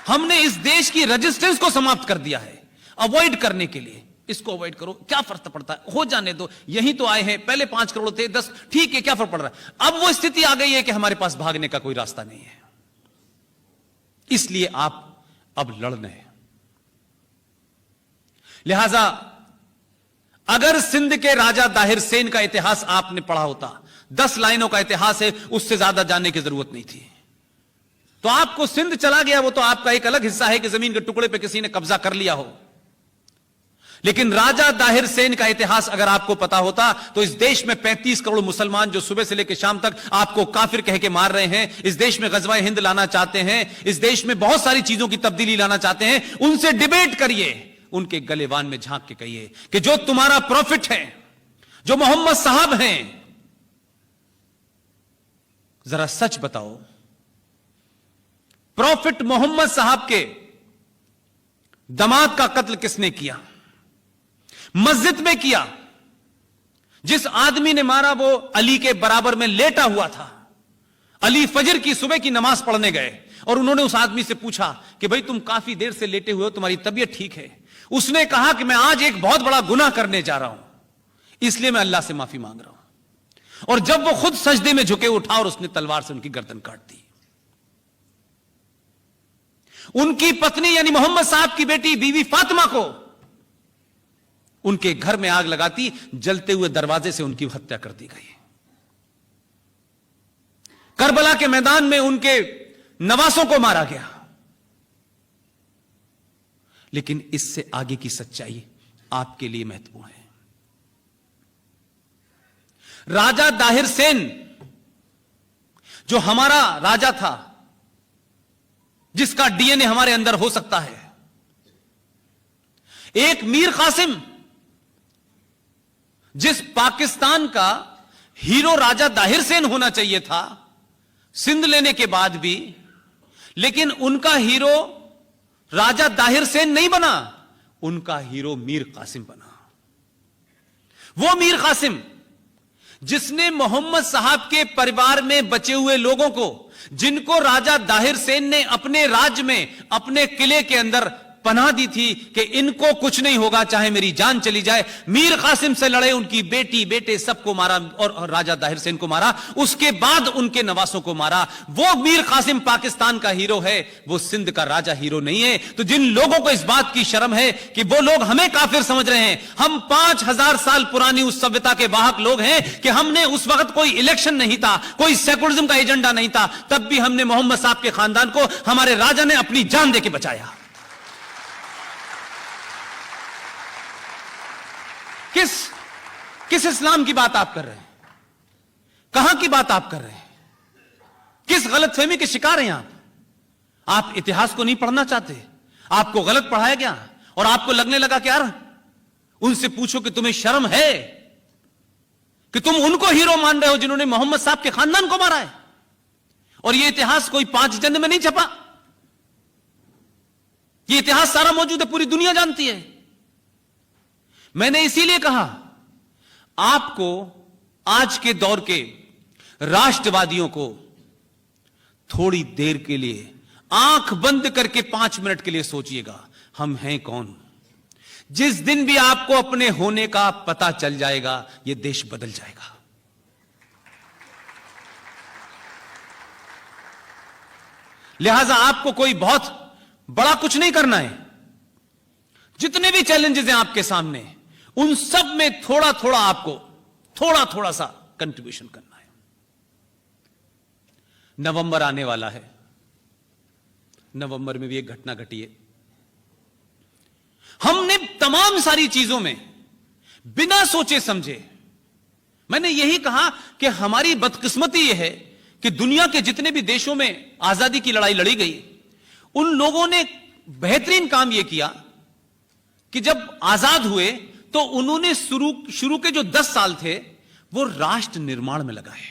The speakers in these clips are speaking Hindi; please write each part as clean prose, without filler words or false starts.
हमने इस देश की रेजिस्टेंस को समाप्त कर दिया है अवॉइड करने के लिए। इसको अवॉइड करो, क्या फर्क पड़ता है, हो जाने दो, यहीं तो आए हैं, पहले 5 करोड़ थे, 10, ठीक है, क्या फर्क पड़ रहा है। अब वो स्थिति आ गई है कि हमारे पास भागने का कोई रास्ता नहीं है, इसलिए आप अब लड़ने हैं। लिहाजा अगर सिंध के राजा दाहिर सेन का इतिहास आपने पढ़ा होता, 10 लाइनों का इतिहास है, उससे ज्यादा जानने की जरूरत नहीं थी। तो आपको सिंध चला गया, वो तो आपका एक अलग हिस्सा है कि जमीन के टुकड़े पे किसी ने कब्जा कर लिया हो, लेकिन राजा दाहिर सेन का इतिहास अगर आपको पता होता तो इस देश में 35 करोड़ मुसलमान जो सुबह से लेकर शाम तक आपको काफिर कह के मार रहे हैं, इस देश में गजवा हिंद लाना चाहते हैं, इस देश में बहुत सारी चीजों की तब्दीली लाना चाहते हैं, उनसे डिबेट करिए, उनके गलेवान में झांक के कहिए कि जो तुम्हारा प्रॉफिट है, जो मोहम्मद साहब हैं, जरा सच बताओ, प्रॉफिट मोहम्मद साहब के दामाद का कत्ल किसने किया, मस्जिद में किया। जिस आदमी ने मारा वो अली के बराबर में लेटा हुआ था। अली फजर की सुबह की नमाज पढ़ने गए और उन्होंने उस आदमी से पूछा कि भाई तुम काफी देर से लेटे हुए हो, तुम्हारी तबीयत ठीक है। उसने कहा कि मैं आज एक बहुत बड़ा गुनाह करने जा रहा हूं, इसलिए मैं अल्लाह से माफी मांग रहा हूं। और जब वो खुद सजदे में झुके, उठा और उसने तलवार से उनकी गर्दन काट दी। उनकी पत्नी यानी मोहम्मद साहब की बेटी बीवी फातिमा को उनके घर में आग लगाती, जलते हुए दरवाजे से उनकी हत्या कर दी गई। करबला के मैदान में उनके नवासों को मारा गया। लेकिन इससे आगे की सच्चाई आपके लिए महत्वपूर्ण है। राजा दाहिर सेन जो हमारा राजा था, जिसका डीएनए हमारे अंदर हो सकता है, एक मीर कासिम जिस पाकिस्तान का हीरो राजा दाहिर सेन होना चाहिए था सिंध लेने के बाद भी, लेकिन उनका हीरो राजा दाहिर सेन नहीं बना, उनका हीरो मीर कासिम बना। वो मीर कासिम जिसने मोहम्मद साहब के परिवार में बचे हुए लोगों को, जिनको राजा दाहिर सेन ने अपने राज्य में, अपने किले के अंदर पनाह दी थी कि इनको कुछ नहीं होगा चाहे मेरी जान चली जाए, मीर कासिम से लड़े, उनकी बेटी बेटे सबको मारा और राजा दाहिर सेन को मारा, उसके बाद उनके नवासों को मारा। वो मीर कासिम पाकिस्तान का हीरो है, वो सिंध का राजा हीरो नहीं है। तो जिन लोगों को इस बात की शर्म है कि वो लोग हमें काफिर समझ रहे हैं, हम 5000 साल पुरानी उस सभ्यता के वाहक लोग हैं कि हमने उस वक्त कोई इलेक्शन नहीं था, कोई सेकुलरिज्म का एजेंडा नहीं था, तब भी हमने मोहम्मद साहब के खानदान को हमारे राजा ने अपनी जान देके बचाया। किस इस्लाम की बात आप कर रहे हैं? कहां की बात आप कर रहे हैं? किस गलतफहमी के शिकार हैं आप? आप इतिहास को नहीं पढ़ना चाहते, आपको गलत पढ़ाया गया और आपको लगने लगा कि यार उनसे पूछो कि तुम्हें शर्म है कि तुम उनको हीरो मान रहे हो जिन्होंने मोहम्मद साहब के खानदान को मारा है। और यह इतिहास कोई 5 जन्म में नहीं छपा, यह इतिहास सारा मौजूद है, पूरी दुनिया जानती है। मैंने इसीलिए कहा आपको आज के दौर के राष्ट्रवादियों को थोड़ी देर के लिए आंख बंद करके 5 मिनट के लिए सोचिएगा, हम हैं कौन। जिस दिन भी आपको अपने होने का पता चल जाएगा, यह देश बदल जाएगा। लिहाजा आपको कोई बहुत बड़ा कुछ नहीं करना है। जितने भी चैलेंजेस हैं आपके सामने, उन सब में थोड़ा थोड़ा आपको थोड़ा सा कंट्रीब्यूशन करना है। नवंबर आने वाला है, नवंबर में भी एक घटना घटी है। हमने तमाम सारी चीजों में बिना सोचे समझे, मैंने यही कहा कि हमारी बदकिस्मती यह है कि दुनिया के जितने भी देशों में आजादी की लड़ाई लड़ी गई, उन लोगों ने बेहतरीन काम यह किया कि जब आजाद हुए तो उन्होंने शुरू के जो 10 साल थे वो राष्ट्र निर्माण में लगाए।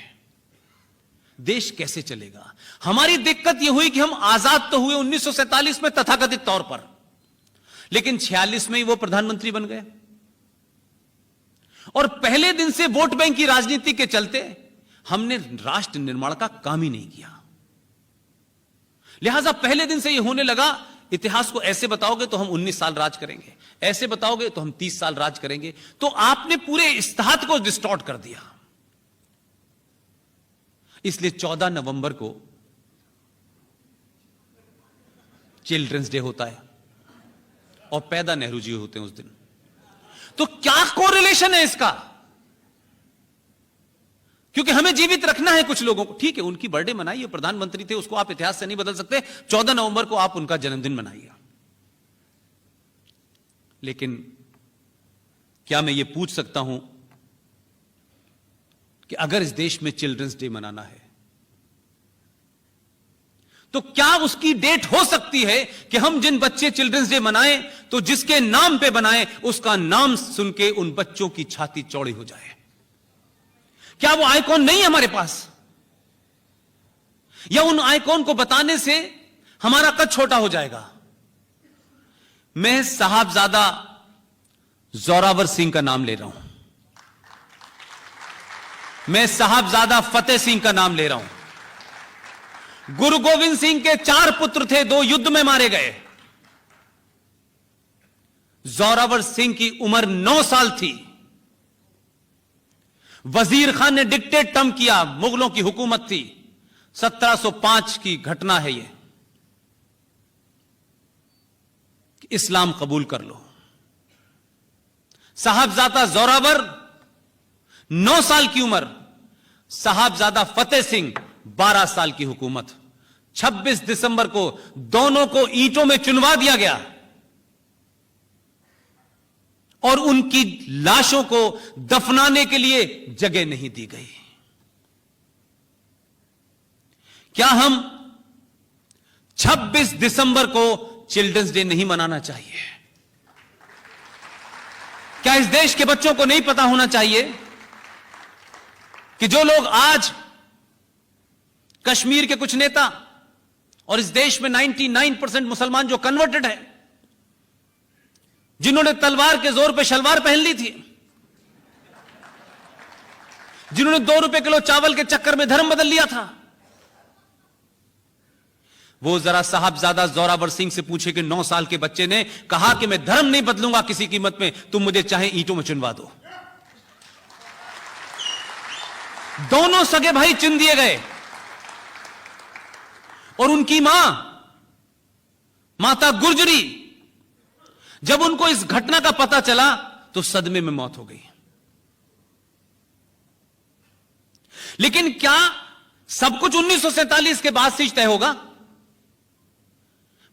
देश कैसे चलेगा। हमारी दिक्कत यह हुई कि हम आजाद तो हुए 1947 में तथाकथित तौर पर, लेकिन 46 में ही वो प्रधानमंत्री बन गए और पहले दिन से वोट बैंक की राजनीति के चलते हमने राष्ट्र निर्माण का काम ही नहीं किया। लिहाजा पहले दिन से यह होने लगा, इतिहास को ऐसे बताओगे तो हम 19 साल राज करेंगे, ऐसे बताओगे तो हम 30 साल राज करेंगे। तो आपने पूरे इस्तेहाद को डिस्टॉर्ट कर दिया। इसलिए 14 नवंबर को चिल्ड्रंस डे होता है और पैदा नेहरू जी होते हैं उस दिन। तो क्या कोरिलेशन है इसका? क्योंकि हमें जीवित रखना है कुछ लोगों को। ठीक है, उनकी बर्थडे मनाइए, प्रधानमंत्री थे, उसको आप इतिहास से नहीं बदल सकते। 14 नवंबर को आप उनका जन्मदिन मनाइए। लेकिन क्या मैं ये पूछ सकता हूं कि अगर इस देश में चिल्ड्रंस डे मनाना है तो क्या उसकी डेट हो सकती है कि हम जिन बच्चे चिल्ड्रंस डे मनाएं तो जिसके नाम पे बनाएं उसका नाम सुन के उन बच्चों की छाती चौड़ी हो जाए? क्या वो आइकॉन नहीं है हमारे पास? या उन आइकॉन को बताने से हमारा कद छोटा हो जाएगा? मैं साहबजादा जोरावर सिंह का नाम ले रहा हूं, मैं साहबजादा फतेह सिंह का नाम ले रहा हूं। गुरु गोविंद सिंह के 4 पुत्र थे, 2 युद्ध में मारे गए। जोरावर सिंह की उम्र 9 साल थी। वजीर खान ने डिक्टेट टर्म किया, मुगलों की हुकूमत थी। 1705 की घटना है यह, इस्लाम कबूल कर लो। साहबजादा जोरावर 9 साल की उम्र, साहबजादा फतेह सिंह 12 साल की हुकूमत। 26 दिसंबर को दोनों को ईंटों में चुनवा दिया गया और उनकी लाशों को दफनाने के लिए जगह नहीं दी गई। क्या हम 26 दिसंबर को चिल्ड्रंस डे नहीं मनाना चाहिए? क्या इस देश के बच्चों को नहीं पता होना चाहिए कि जो लोग आज कश्मीर के कुछ नेता और इस देश में 99% मुसलमान जो कन्वर्टेड है, जिन्होंने तलवार के जोर पे शलवार पहन ली थी, जिन्होंने 2 रुपए किलो चावल के चक्कर में धर्म बदल लिया था, वो जरा साहबजादा जोरावर सिंह से पूछे कि 9 साल के बच्चे ने कहा कि मैं धर्म नहीं बदलूंगा किसी कीमत में, तुम मुझे चाहे ईंटों में चुनवा दो। दोनों सगे भाई चुन दिए गए और उनकी माता गुर्जरी, जब उनको इस घटना का पता चला तो सदमे में मौत हो गई। लेकिन क्या सब कुछ 1947 के बाद से तय होगा?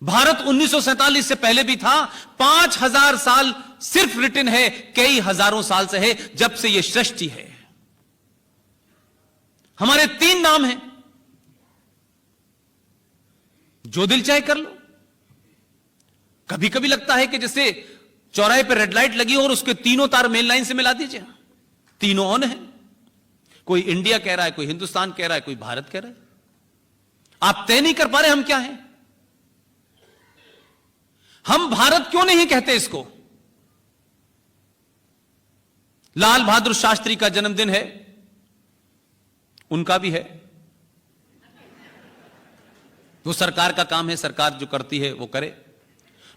भारत 1947 से पहले भी था। 5000 साल सिर्फ रिटन है, कई हजारों साल से है, जब से यह सृष्टि है। हमारे 3 नाम हैं, जो दिल चाहे कर लो। कभी कभी लगता है कि जैसे चौराहे पर रेड लाइट लगी हो और उसके तीनों तार मेन लाइन से मिला दीजिए, तीनों ऑन है। कोई इंडिया कह रहा है, कोई हिंदुस्तान कह रहा है, कोई भारत कह रहा है। आप तय नहीं कर पा रहे हम क्या हैं। हम भारत क्यों नहीं कहते इसको? लाल बहादुर शास्त्री का जन्मदिन है, उनका भी है। वो सरकार का काम है, सरकार जो करती है वो करे।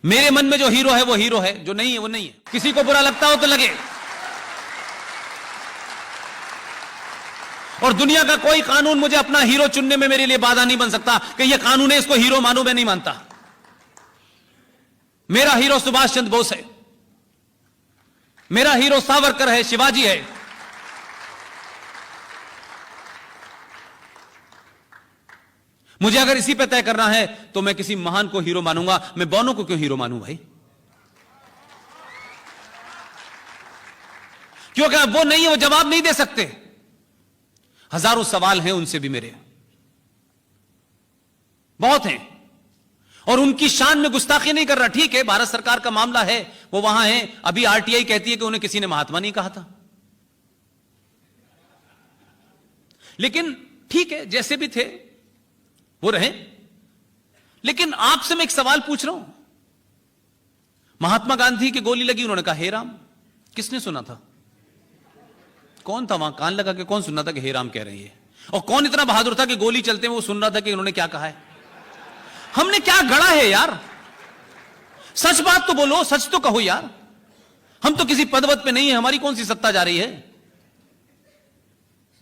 मेरे मन में जो हीरो है वो हीरो है, जो नहीं है वो नहीं है। किसी को बुरा लगता हो तो लगे। और दुनिया का कोई कानून मुझे अपना हीरो चुनने में मेरे लिए बाधा नहीं बन सकता कि यह कानून है, इसको हीरो मानूं। मैं नहीं मानता। मेरा हीरो सुभाष चंद्र बोस है, मेरा हीरो सावरकर है, शिवाजी है। मुझे अगर इसी पे तय करना है तो मैं किसी महान को हीरो मानूंगा। मैं बौनों को क्यों हीरो मानूं भाई? क्योंकि वो नहीं है, वो जवाब नहीं दे सकते। हजारों सवाल हैं उनसे भी मेरे, बहुत हैं। और उनकी शान में गुस्ताखी नहीं कर रहा। ठीक है, भारत सरकार का मामला है, वो वहां है। अभी आरटीआई कहती है कि उन्हें किसी ने महात्मा नहीं कहा था। लेकिन ठीक है, जैसे भी थे वो रहे। लेकिन आपसे मैं एक सवाल पूछ रहा हूं। महात्मा गांधी की गोली लगी, उन्होंने कहा हे राम। किसने सुना था? कौन था वहां कान लगा के? कौन सुना था कि हे राम कह रही है? और कौन इतना बहादुर था कि गोली चलते में वो सुन रहा था कि उन्होंने क्या कहा है? हमने क्या गढ़ा है यार? सच बात तो बोलो, सच तो कहो यार। हम तो किसी पदवत पे नहीं है, हमारी कौन सी सत्ता जा रही है?